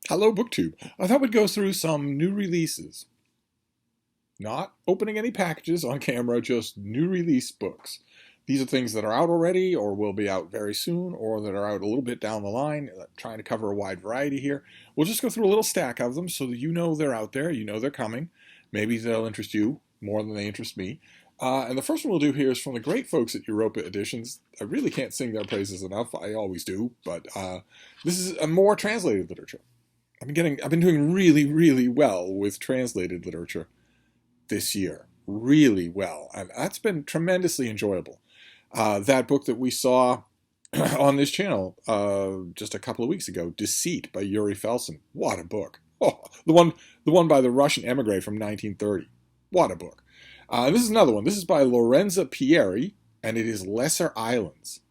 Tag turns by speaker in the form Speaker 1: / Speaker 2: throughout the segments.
Speaker 1: Hello, BookTube. I thought we'd go through some new releases. Not opening any packages on camera, just new release books. These are things that are out already or will be out very soon or that are out a little bit down the line, trying to cover a wide variety here. We'll just go through a little stack of them so that you know they're out there, you know they're coming. Maybe they'll interest you more than they interest me. And the first one we'll do here is from the great folks at Europa Editions. I really can't sing their praises enough. I always do, but this is a more translated literature. I've been doing really, really well with translated literature this year. Really well. And that's been tremendously enjoyable. That book that we saw on this channel just a couple of weeks ago, Deceit by Yuri Felsen. What a book. Oh, the one by the Russian emigre from 1930. What a book. This is another one. This is by Lorenza Pieri, and it is Lesser Islands.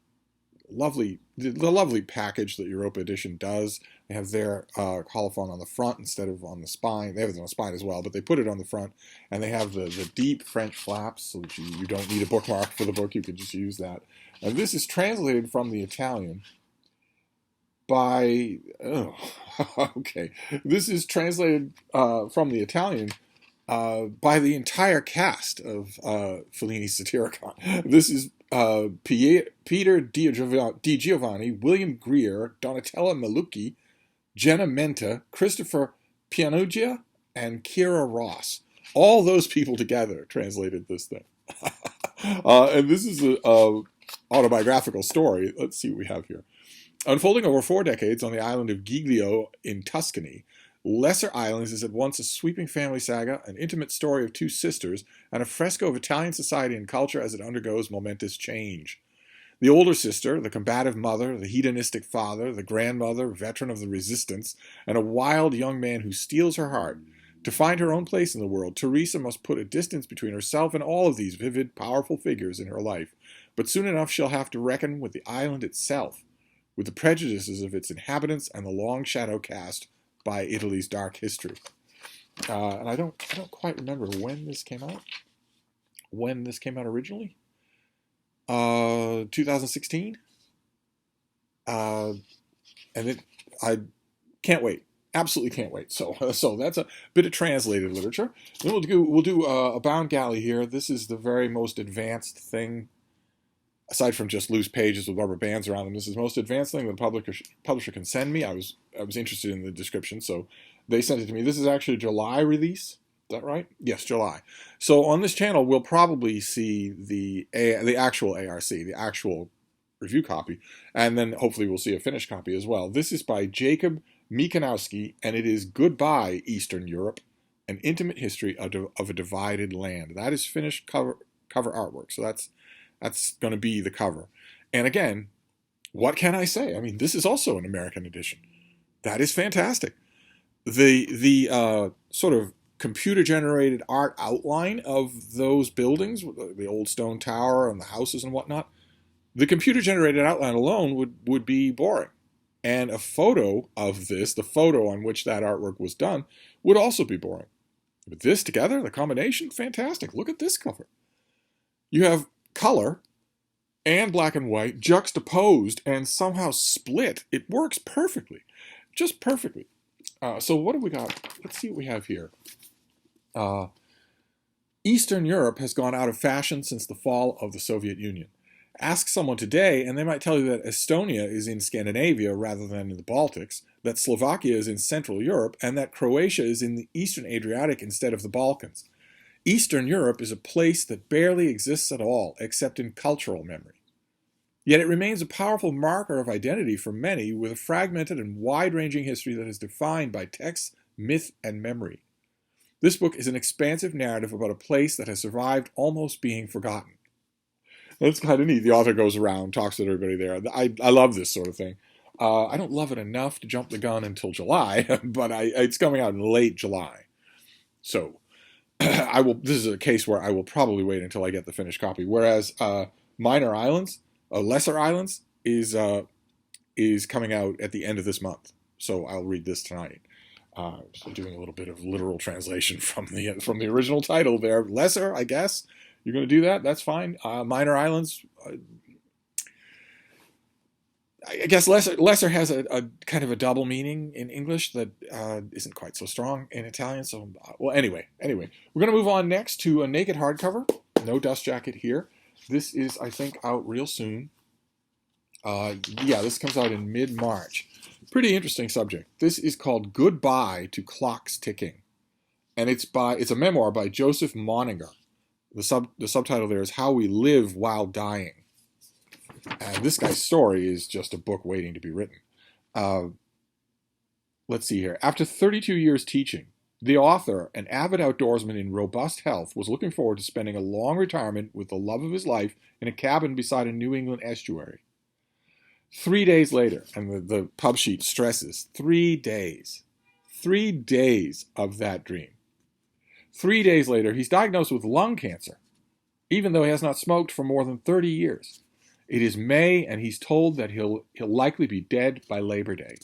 Speaker 1: The lovely package that Europa Edition does. They have their colophon on the front instead of on the spine. They have it on the spine as well, but they put it on the front, and they have the deep French flaps, so that you don't need a bookmark for the book. You can just use that. And this is translated from the Italian by... Oh, okay. This is translated from the Italian by the entire cast of Fellini's Satyricon. This is Peter Di Giovanni, William Greer, Donatella Malucchi, Jenna Menta, Christopher Pianuccia, and Kira Ross. All those people together translated this thing. And this is an autobiographical story. Let's see what we have here. Unfolding over 4 decades on the island of Giglio in Tuscany, Lesser Islands is at once a sweeping family saga, an intimate story of 2 sisters, and a fresco of Italian society and culture as it undergoes momentous change. The older sister, the combative mother, the hedonistic father, the grandmother, veteran of the resistance, and a wild young man who steals her heart. To find her own place in the world, Teresa must put a distance between herself and all of these vivid, powerful figures in her life. But soon enough she'll have to reckon with the island itself, with the prejudices of its inhabitants and the long shadow cast by Italy's dark history. And I don't quite remember when this came out. When this came out originally? 2016. And I can't wait. Absolutely can't wait. So that's a bit of translated literature. Then we'll do a bound galley here. This is the very most advanced thing, aside from just loose pages with rubber bands around them. This is the most advanced thing that the publisher can send me. I was interested in the description, so they sent it to me. This is actually a July release. Is that right? Yes, July. So on this channel, we'll probably see the actual ARC, the actual review copy, and then hopefully we'll see a finished copy as well. This is by Jacob Mikanowski, and it is Goodbye, Eastern Europe, an intimate history of a divided land. That is finished cover artwork, so that's going to be the cover. And again, what can I say? I mean, this is also an American edition. That is fantastic. The sort of computer-generated art outline of those buildings, the old stone tower and the houses and whatnot, the computer-generated outline alone would be boring. And a photo of this, the photo on which that artwork was done, would also be boring. But this together, the combination, fantastic. Look at this cover. You have color and black and white juxtaposed and somehow split. It works perfectly. Just perfectly. So what have we got? Let's see what we have here. Eastern Europe has gone out of fashion since the fall of the Soviet Union. Ask someone today, and they might tell you that Estonia is in Scandinavia rather than in the Baltics, that Slovakia is in Central Europe, and that Croatia is in the Eastern Adriatic instead of the Balkans. Eastern Europe is a place that barely exists at all, except in cultural memory. Yet it remains a powerful marker of identity for many, with a fragmented and wide-ranging history that is defined by text, myth, and memory. This book is an expansive narrative about a place that has survived almost being forgotten. That's kind of neat. The author goes around, talks to everybody there. I love this sort of thing. I don't love it enough to jump the gun until July, but it's coming out in late July. So I will. This is a case where I will probably wait until I get the finished copy. Whereas Lesser Islands is coming out at the end of this month. So I'll read this tonight. So doing a little bit of literal translation from the original title there. Lesser, I guess. You're going to do that? That's fine. Minor Islands. I guess lesser has a kind of a double meaning in English that isn't quite so strong in Italian. So, well, anyway, we're going to move on next to a naked hardcover. No dust jacket here. This is, I think, out real soon. Yeah, this comes out in mid-March. Pretty interesting subject. This is called Goodbye to Clocksticking, and it's a memoir by Joseph Moninger. The subtitle there is How We Live While Dying. And this guy's story is just a book waiting to be written. Let's see here. After 32 years teaching, the author, an avid outdoorsman in robust health, was looking forward to spending a long retirement with the love of his life in a cabin beside a New England estuary. 3 days later, and the pub sheet stresses, 3 days. 3 days of that dream. 3 days later, he's diagnosed with lung cancer, even though he has not smoked for more than 30 years. It is May, and he's told that he'll likely be dead by Labor Day.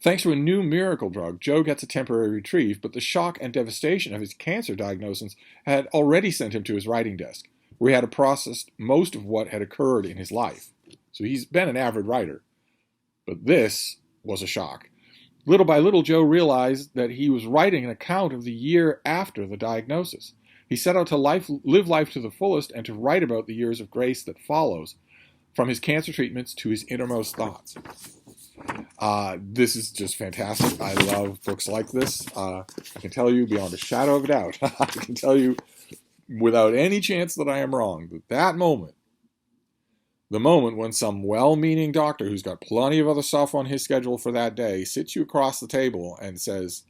Speaker 1: Thanks to a new miracle drug, Joe gets a temporary reprieve, but the shock and devastation of his cancer diagnosis had already sent him to his writing desk, where he had processed most of what had occurred in his life. So he's been an avid writer. But this was a shock. Little by little, Joe realized that he was writing an account of the year after the diagnosis. He set out to live life to the fullest and to write about the years of grace that follows, from his cancer treatments to his innermost thoughts. This is just fantastic. I love books like this. I can tell you beyond a shadow of a doubt, I can tell you without any chance that I am wrong, that moment, the moment when some well-meaning doctor who's got plenty of other stuff on his schedule for that day sits you across the table and says,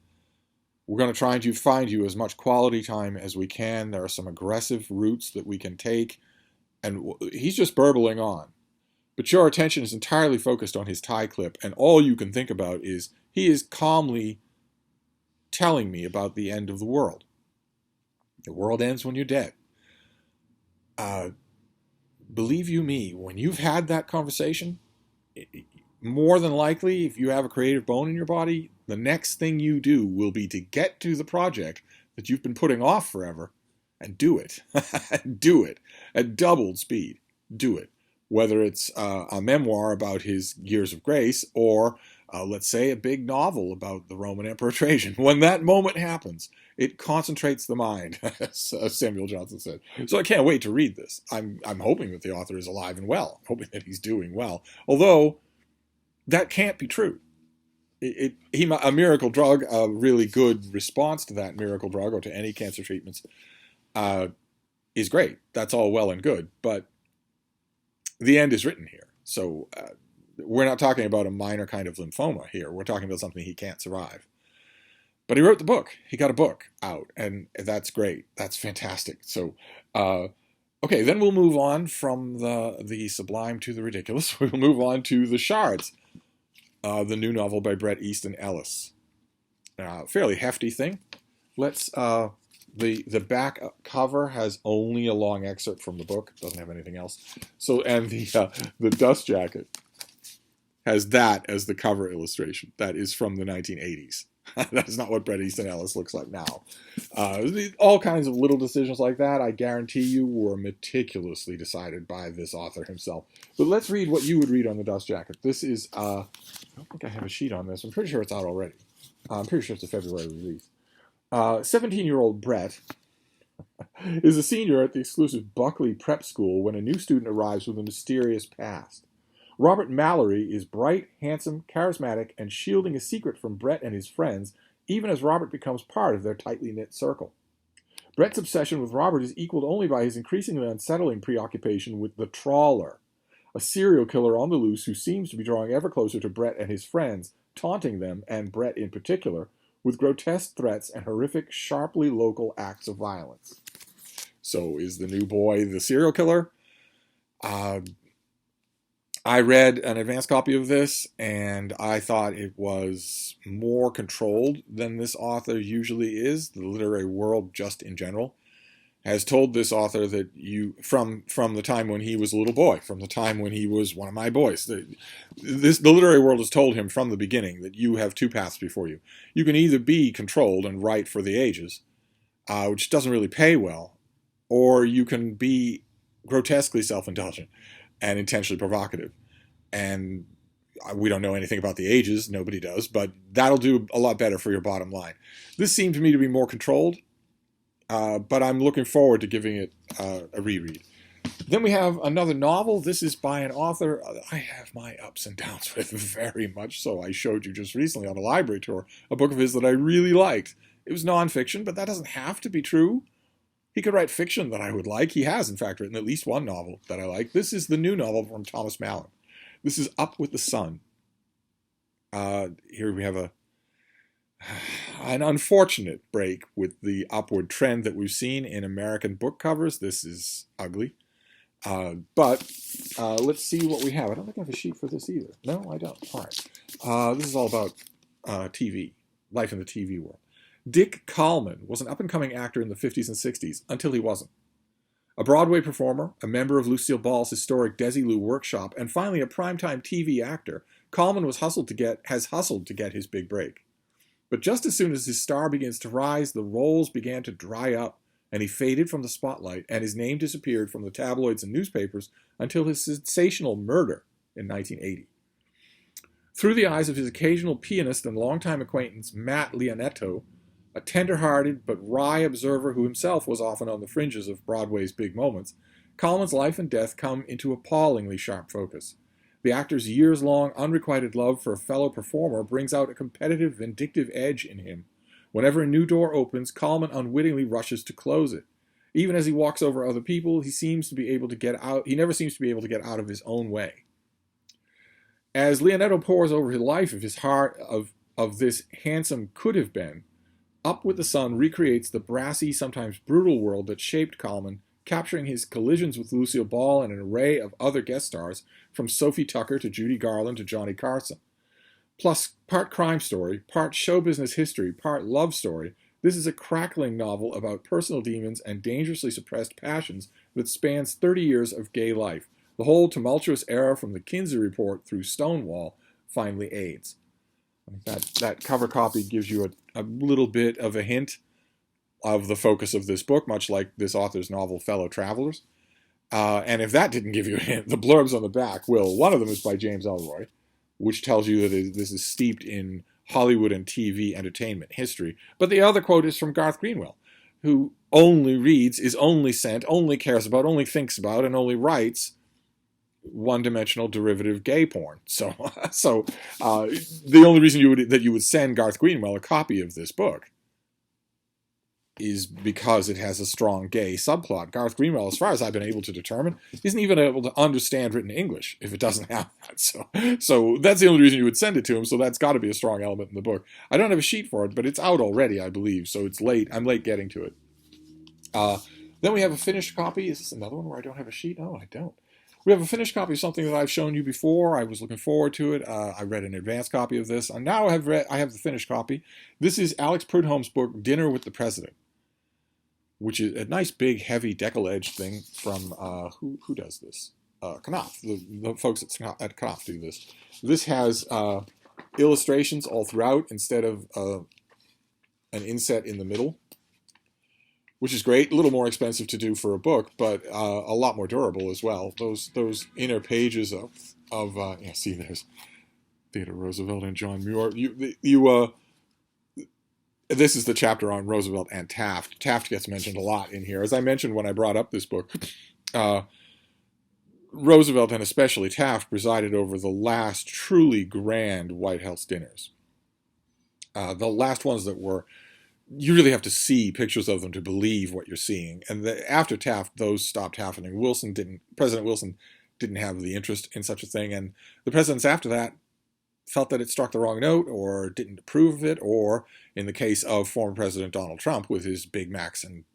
Speaker 1: we're going to try and find you as much quality time as we can. There are some aggressive routes that we can take. And he's just burbling on. But your attention is entirely focused on his tie clip, and all you can think about is he is calmly telling me about the end of the world. The world ends when you're dead. Believe you me, when you've had that conversation, more than likely, if you have a creative bone in your body, the next thing you do will be to get to the project that you've been putting off forever and do it. Do it at doubled speed. Do it. Whether it's a memoir about his years of grace or, let's say, a big novel about the Roman Emperor Trajan. When that moment happens, it concentrates the mind, as Samuel Johnson said. So I can't wait to read this. I'm hoping that the author is alive and well. I'm hoping that he's doing well. Although, that can't be true. A miracle drug, a really good response to that miracle drug or to any cancer treatments, is great. That's all well and good. But the end is written here. So we're not talking about a minor kind of lymphoma here. We're talking about something he can't survive. But he wrote the book. He got a book out, and that's great. That's fantastic. So, okay, then we'll move on from the sublime to the ridiculous. We'll move on to The Shards, the new novel by Bret Easton Ellis. Fairly hefty thing. Let's. The back cover has only a long excerpt from the book. It doesn't have anything else. So, and the dust jacket has that as the cover illustration. That is from the 1980s. That is not what Bret Easton Ellis looks like now. All kinds of little decisions like that, I guarantee you, were meticulously decided by this author himself. But let's read what you would read on the dust jacket. This is, I don't think I have a sheet on this. I'm pretty sure it's out already. I'm pretty sure it's a February release. 17-year-old Brett is a senior at the exclusive Buckley Prep School when a new student arrives with a mysterious past. Robert Mallory is bright, handsome, charismatic, and shielding a secret from Brett and his friends, even as Robert becomes part of their tightly knit circle. Brett's obsession with Robert is equaled only by his increasingly unsettling preoccupation with the Trawler, a serial killer on the loose who seems to be drawing ever closer to Brett and his friends, taunting them, and Brett in particular, with grotesque threats and horrific, sharply local acts of violence. So is the new boy the serial killer? I read an advanced copy of this, and I thought it was more controlled than this author usually is. The literary world, just in general, has told this author that from the time when he was a little boy, from the time when he was one of my boys, the literary world has told him from the beginning that you have two paths before you. You can either be controlled and write for the ages, which doesn't really pay well, or you can be grotesquely self-indulgent and intentionally provocative. And we don't know anything about the ages. Nobody does. But that'll do a lot better for your bottom line. This seemed to me to be more controlled, but I'm looking forward to giving it a reread. Then we have another novel. This is by an author I have my ups and downs with very much so. I showed you just recently on a library tour a book of his that I really liked. It was nonfiction, but that doesn't have to be true. He could write fiction that I would like. He has, in fact, written at least one novel that I like. This is the new novel from Thomas Mallon. This is Up with the Sun. Here we have an unfortunate break with the upward trend that we've seen in American book covers. This is ugly. But let's see what we have. I don't think I have a sheet for this either. No, I don't. All right. This is all about TV, life in the TV world. Dick Kallman was an up-and-coming actor in the 50s and 60s, until he wasn't. A Broadway performer, a member of Lucille Ball's historic Desilu workshop, and finally a primetime TV actor, Kallman has hustled to get his big break. But just as soon as his star begins to rise, the roles began to dry up, and he faded from the spotlight, and his name disappeared from the tabloids and newspapers until his sensational murder in 1980. Through the eyes of his occasional pianist and longtime acquaintance Matt Leonetto, a tender-hearted but wry observer who himself was often on the fringes of Broadway's big moments, Kallman's life and death come into appallingly sharp focus. The actor's years-long unrequited love for a fellow performer brings out a competitive, vindictive edge in him. Whenever a new door opens, Kallman unwittingly rushes to close it. Even as he walks over other people, he never seems to be able to get out of his own way. As Leonetto pores over his life of his heart of this handsome could-have been, Up with the Sun recreates the brassy, sometimes brutal world that shaped Kallman, capturing his collisions with Lucille Ball and an array of other guest stars, from Sophie Tucker to Judy Garland to Johnny Carson. Plus, part crime story, part show business history, part love story, this is a crackling novel about personal demons and dangerously suppressed passions that spans 30 years of gay life. The whole tumultuous era from the Kinsey Report through Stonewall finally aids. That cover copy gives you a little bit of a hint of the focus of this book, much like this author's novel Fellow Travelers. And if that didn't give you a hint, the blurbs on the back will. One of them is by James Ellroy, which tells you that this is steeped in Hollywood and TV entertainment history. But the other quote is from Garth Greenwell, who only reads, is only sent, only cares about, only thinks about, and only writes one-dimensional derivative gay porn. So the only reason you would send Garth Greenwell a copy of this book is because it has a strong gay subplot. Garth Greenwell, as far as I've been able to determine, isn't even able to understand written English if it doesn't have that. So that's the only reason you would send it to him, so that's got to be a strong element in the book. I don't have a sheet for it, but it's out already, I believe, so it's late. I'm late getting to it. Then we have a finished copy. Is this another one where I don't have a sheet? No, I don't. We have a finished copy of something that I've shown you before. I was looking forward to it. I read an advanced copy of this, and now I have the finished copy. This is Alex Prudhomme's book, Dinner with the President, which is a nice, big, heavy, deckle-edged thing from, who does this? Knopf. The folks at Knopf do this. This has illustrations all throughout instead of an inset in the middle, which is great. A little more expensive to do for a book, but a lot more durable as well. Those inner pages see, there's Theodore Roosevelt and John Muir. This is the chapter on Roosevelt and Taft. Taft gets mentioned a lot in here. As I mentioned when I brought up this book, Roosevelt and especially Taft presided over the last truly grand White House dinners. The last ones that were, you really have to see pictures of them to believe what you're seeing. And after Taft, those stopped happening. President Wilson didn't have the interest in such a thing. And the presidents after that felt that it struck the wrong note or didn't approve of it, or in the case of former President Donald Trump with his Big Macs and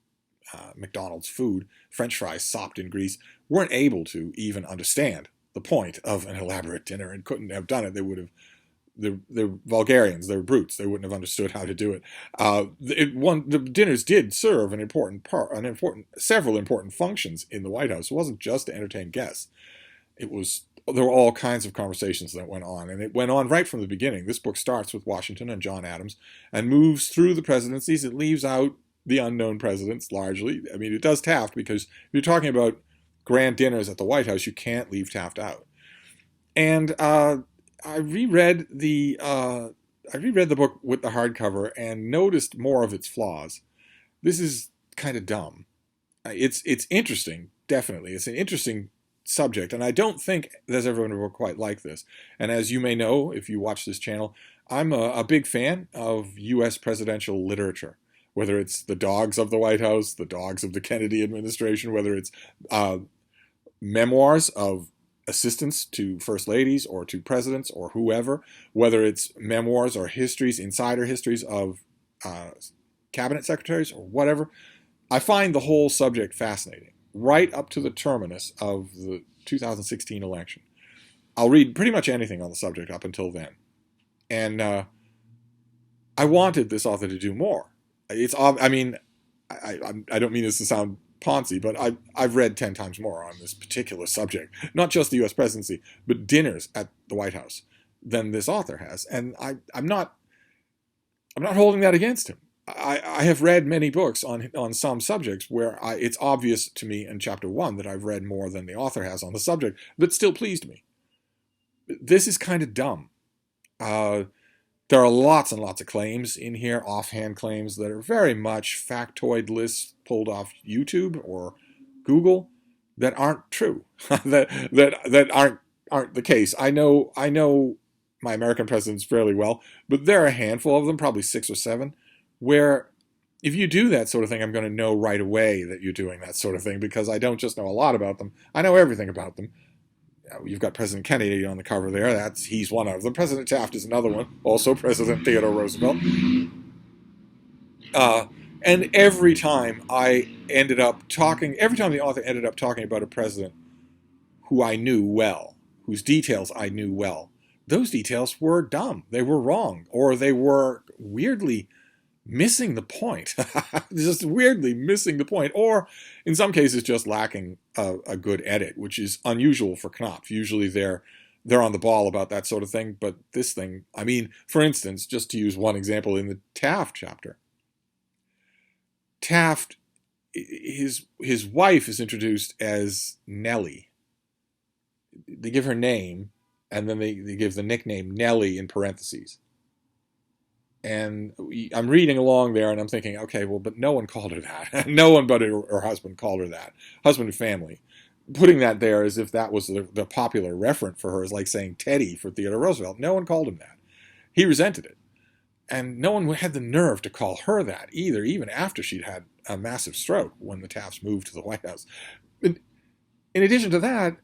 Speaker 1: McDonald's food, French fries sopped in grease, weren't able to even understand the point of an elaborate dinner and couldn't have done it. They would have, they're vulgarians, they're brutes, they wouldn't have understood how to do it. The dinners did serve several important functions in the White House. It wasn't just to entertain guests. There were all kinds of conversations that went on, and it went on right from the beginning. This book starts with Washington and John Adams and moves through the presidencies. It leaves out the unknown presidents largely. I mean, it does Taft, because if you're talking about grand dinners at the White House, you can't leave Taft out. And I reread the book with the hardcover and noticed more of its flaws. This is kind of dumb. It's interesting, definitely. It's an interesting subject, and I don't think there's ever been a book quite like this. And as you may know, if you watch this channel, I'm a big fan of U.S. presidential literature. Whether it's the dogs of the White House, the dogs of the Kennedy administration, whether it's uh, memoirs of assistants to first ladies or to presidents or whoever, whether it's memoirs or histories, insider histories of uh, cabinet secretaries or whatever. I find the whole subject fascinating, right up to the terminus of the 2016 election. I'll read pretty much anything on the subject up until then. And I wanted this author to do more. I mean, I don't mean this to sound Ponzi, but I've read 10 times more on this particular subject, not just the U.S. presidency, but dinners at the White House than this author has. And I'm not holding that against him. I have read many books on some subjects where it's obvious to me in chapter 1 that I've read more than the author has on the subject, but still pleased me. This is kind of dumb. There are lots and lots of claims in here, offhand claims that are very much factoid lists pulled off YouTube or Google that aren't true, that aren't the case. I know my American presidents fairly well, but there are a handful of them, probably 6 or 7, where if you do that sort of thing, I'm going to know right away that you're doing that sort of thing because I don't just know a lot about them. I know everything about them. You've got President Kennedy on the cover there. He's one of them. President Taft is another one. Also President Theodore Roosevelt. Uh, and every time the author ended up talking about a president who I knew well, whose details I knew well, those details were dumb. They were wrong, or they were weirdly missing the point. Just weirdly missing the point, or in some cases just lacking a good edit, which is unusual for Knopf. Usually they're on the ball about that sort of thing, but this thing, I mean, for instance, just to use one example in the Taft chapter, Taft, his wife is introduced as Nellie. They give her name, and then they give the nickname Nellie in parentheses. And I'm reading along there, and I'm thinking, okay, well, but no one called her that. No one but her husband called her that. Husband and family. Putting that there as if that was the popular referent for her is like saying Teddy for Theodore Roosevelt. No one called him that. He resented it. And no one had the nerve to call her that either, even after she'd had a massive stroke when the Tafts moved to the White House. In addition to that,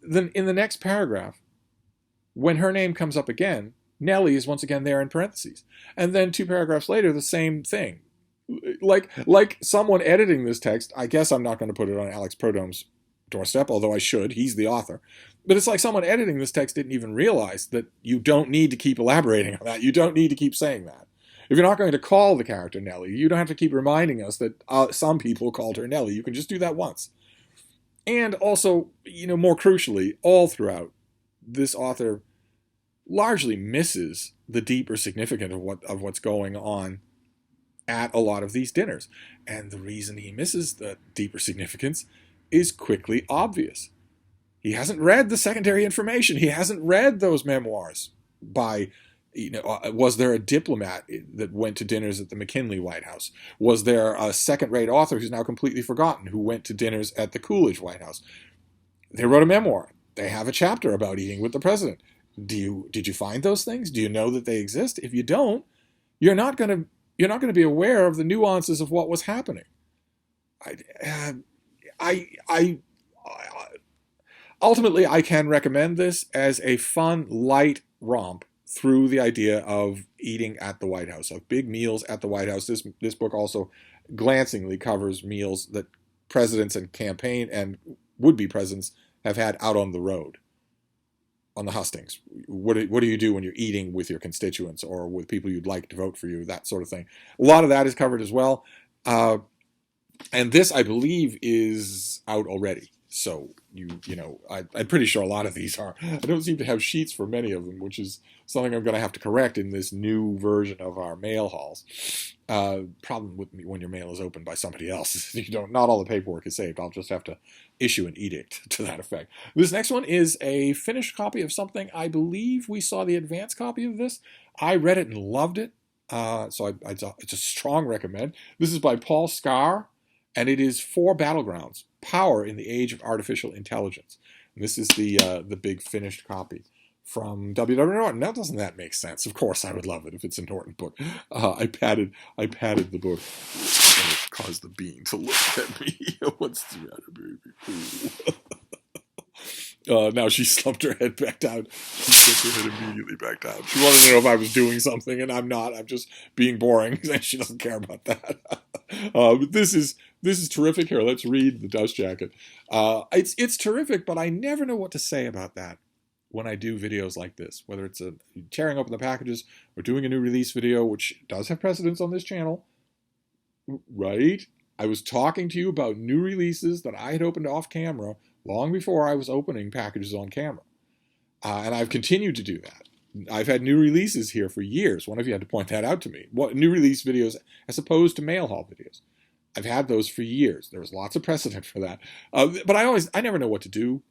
Speaker 1: then in the next paragraph, when her name comes up again, Nellie is once again there in parentheses. And then 2 paragraphs later, the same thing. Like someone editing this text, I guess I'm not going to put it on Alex Prodom's doorstep, although I should. He's the author. But it's like someone editing this text didn't even realize that you don't need to keep elaborating on that. You don't need to keep saying that. If you're not going to call the character Nellie, you don't have to keep reminding us that some people called her Nellie. You can just do that once. And also, more crucially, all throughout, this author largely misses the deeper significance of what's going on at a lot of these dinners. And the reason he misses the deeper significance is quickly obvious. He hasn't read the secondary information. He hasn't read those memoirs by, was there a diplomat that went to dinners at the McKinley White House? Was there a second-rate author who's now completely forgotten who went to dinners at the Coolidge White House? They wrote a memoir. They have a chapter about eating with the president. Did you find those things? Do you know that they exist? If you don't, you're not going to be aware of the nuances of what was happening. Ultimately, I can recommend this as a fun, light romp through the idea of eating at the White House, of big meals at the White House. This book also glancingly covers meals that presidents and campaign and would-be presidents have had out on the road, on the hustings. What do you do when you're eating with your constituents or with people you'd like to vote for you, that sort of thing. A lot of that is covered as well. And this, I believe, is out already. So I'm pretty sure a lot of these are. I don't seem to have sheets for many of them, which is something I'm going to have to correct in this new version of our mail hauls. Problem with me when your mail is opened by somebody else is not all the paperwork is saved. I'll just have to issue an edict to that effect. This next one is a finished copy of something. I believe we saw the advanced copy of this. I read it and loved it. So it's a strong recommend. This is by Paul Scar, and it is for Battlegrounds, Power in the Age of Artificial Intelligence. And this is the big finished copy from W.W. Norton. Now, doesn't that make sense? Of course, I would love it if it's a Norton book. I patted the book, and it caused the bean to look at me. What's the matter, baby? Now she slumped her head back down. She slumped her head immediately back down. She wanted to know if I was doing something, and I'm not. I'm just being boring. She doesn't care about that. But this is terrific. Here, let's read the Dust Jacket. It's terrific, but I never know what to say about that when I do videos like this, whether it's tearing open the packages or doing a new release video, which does have precedence on this channel, right? I was talking to you about new releases that I had opened off camera long before I was opening packages on camera. And I've continued to do that. I've had new releases here for years. One of you had to point that out to me. What new release videos as opposed to mail haul videos? I've had those for years. There was lots of precedent for that. But I never know what to do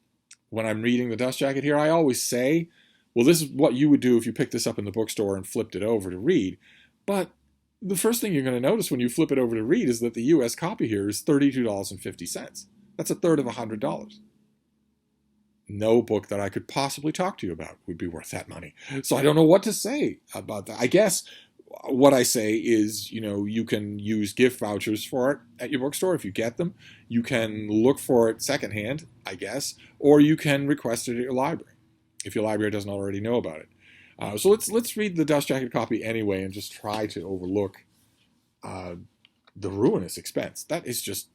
Speaker 1: when I'm reading the Dust Jacket here. I always say, well, this is what you would do if you picked this up in the bookstore and flipped it over to read. But the first thing you're going to notice when you flip it over to read is that the U.S. copy here is $32.50. That's a third of $100. No book that I could possibly talk to you about would be worth that money. So I don't know what to say about that. I guess what I say is, you can use gift vouchers for it at your bookstore if you get them. You can look for it secondhand, I guess, or you can request it at your library if your library doesn't already know about it. So let's read the Dust Jacket copy anyway and just try to overlook the ruinous expense. That is just,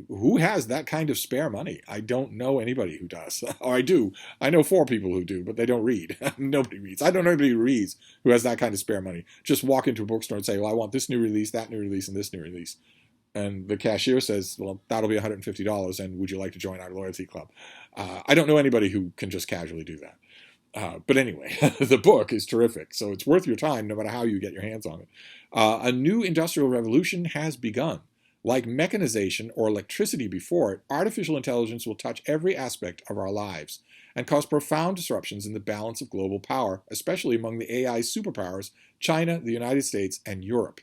Speaker 1: who has that kind of spare money? I don't know anybody who does. Or I do. I know 4 people who do, but they don't read. Nobody reads. I don't know anybody who reads who has that kind of spare money. Just walk into a bookstore and say, well, I want this new release, that new release, and this new release. And the cashier says, well, that'll be $150, and would you like to join our loyalty club? I don't know anybody who can just casually do that. But anyway, the book is terrific, so it's worth your time no matter how you get your hands on it. A new industrial revolution has begun. Like mechanization or electricity before it, artificial intelligence will touch every aspect of our lives and cause profound disruptions in the balance of global power, especially among the AI superpowers, China, the United States, and Europe.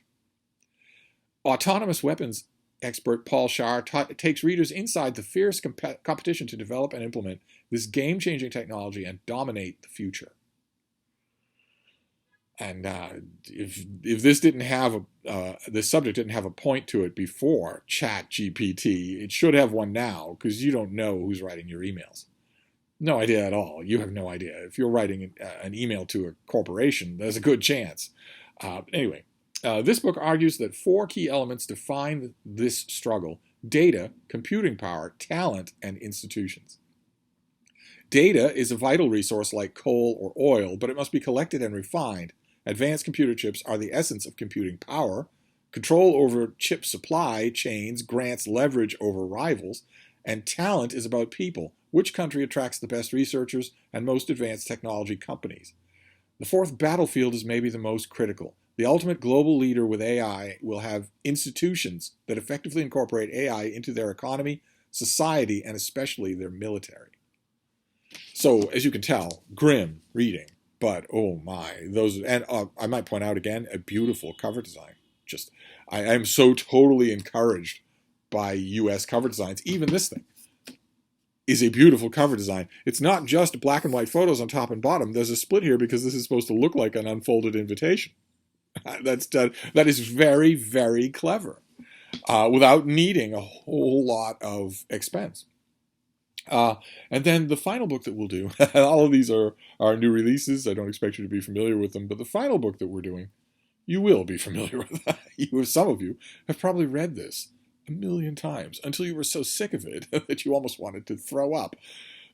Speaker 1: Autonomous weapons expert Paul Scar takes readers inside the fierce competition to develop and implement this game-changing technology and dominate the future. And if this didn't have this subject didn't have a point to it before ChatGPT, it should have one now, because you don't know who's writing your emails. No idea at all. You have no idea. If you're writing an email to a corporation, there's a good chance. Anyway, this book argues that 4 key elements define this struggle: data, computing power, talent, and institutions. Data is a vital resource like coal or oil, but it must be collected and refined. Advanced computer chips are the essence of computing power. Control over chip supply chains grants leverage over rivals. And talent is about people. Which country attracts the best researchers and most advanced technology companies? The 4th battlefield is maybe the most critical. The ultimate global leader with AI will have institutions that effectively incorporate AI into their economy, society, and especially their military. So, as you can tell, grim reading. But, oh my, and I might point out again, a beautiful cover design. I am so totally encouraged by U.S. cover designs. Even this thing is a beautiful cover design. It's not just black and white photos on top and bottom. There's a split here because this is supposed to look like an unfolded invitation. That is very, very clever, without needing a whole lot of expense. And then the final book that we'll do, all of these are new releases. I don't expect you to be familiar with them, but the final book that we're doing, you will be familiar with. Some of you have probably read this a million times until you were so sick of it that you almost wanted to throw up.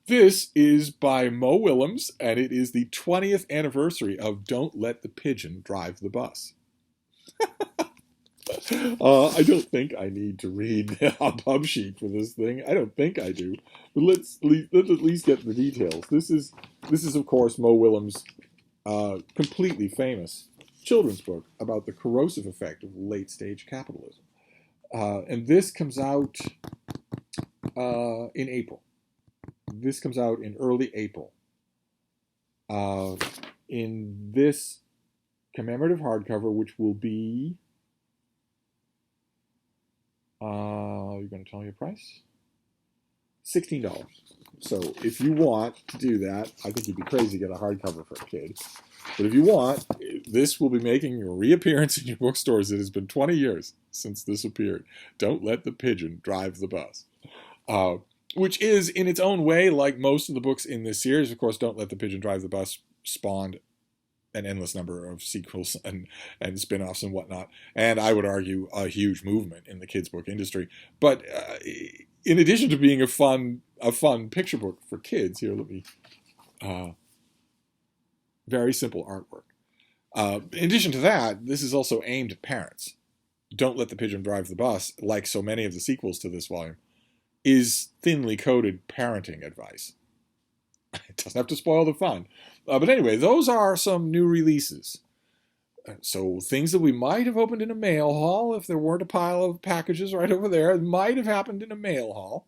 Speaker 1: This is by Mo Willems, and it is the 20th anniversary of Don't Let the Pigeon Drive the Bus. I don't think I need to read the hub sheet for this thing. I don't think I do. But let's at least get the details. This is of course Mo Willems' completely famous children's book about the corrosive effect of late stage capitalism. And this comes out in April. This comes out in early April. In this commemorative hardcover, which will be, you're going to tell me a price? $16. So if you want to do that, I think you'd be crazy to get a hardcover for a kid. But if you want, this will be making a reappearance in your bookstores. It has been 20 years since this appeared. Don't Let the Pigeon Drive the Bus. Which is, in its own way, like most of the books in this series. Of course, Don't Let the Pigeon Drive the Bus spawned an endless number of sequels and spin-offs and whatnot. And I would argue a huge movement in the kids' book industry. But in addition to being a fun picture book for kids, here, let me... very simple artwork. In addition to that, this is also aimed at parents. Don't Let the Pigeon Drive the Bus, like so many of the sequels to this volume, is thinly coded parenting advice. It doesn't have to spoil the fun. But anyway, those are some new releases. So things that we might have opened in a mail haul, if there weren't a pile of packages right over there, it might have happened in a mail haul.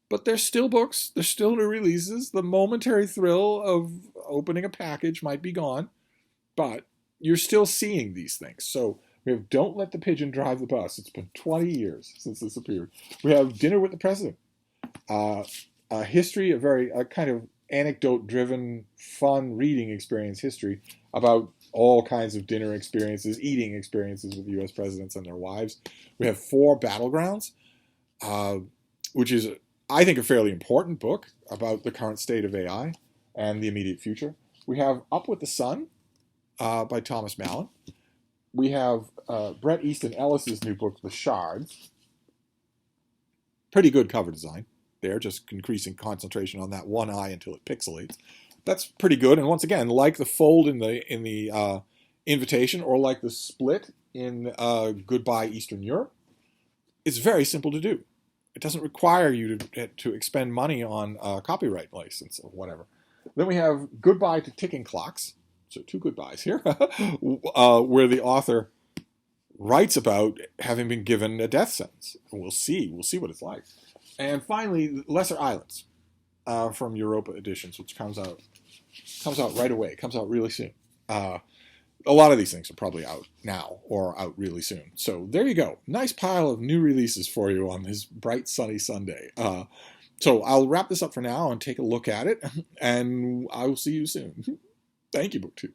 Speaker 1: But they're still books. They're still new releases. The momentary thrill of opening a package might be gone. But you're still seeing these things. So we have Don't Let the Pigeon Drive the Bus. It's been 20 years since this appeared. We have Dinner with the President. A history, a kind of anecdote-driven, fun reading experience history about all kinds of dinner experiences, eating experiences with U.S. presidents and their wives. We have 4 Battlegrounds, which is, I think, a fairly important book about the current state of AI and the immediate future. We have Up with the Sun by Thomas Mallon. We have Bret Easton Ellis's new book, The Shards. Pretty good cover design there, just increasing concentration on that one eye until it pixelates. That's pretty good. And once again, like the fold in the invitation, or like the split in Goodbye Eastern Europe, it's very simple to do. It doesn't require you to expend money on a copyright license or whatever. Then we have Goodbye to Ticking Clocks. So 2 goodbyes here, where the author writes about having been given a death sentence. And we'll see what it's like. And finally, Lesser Islands from Europa Editions, which comes out right away. It comes out really soon. A lot of these things are probably out now or out really soon. So there you go. Nice pile of new releases for you on this bright, sunny Sunday. So I'll wrap this up for now and take a look at it, and I will see you soon. Thank you, BookTube.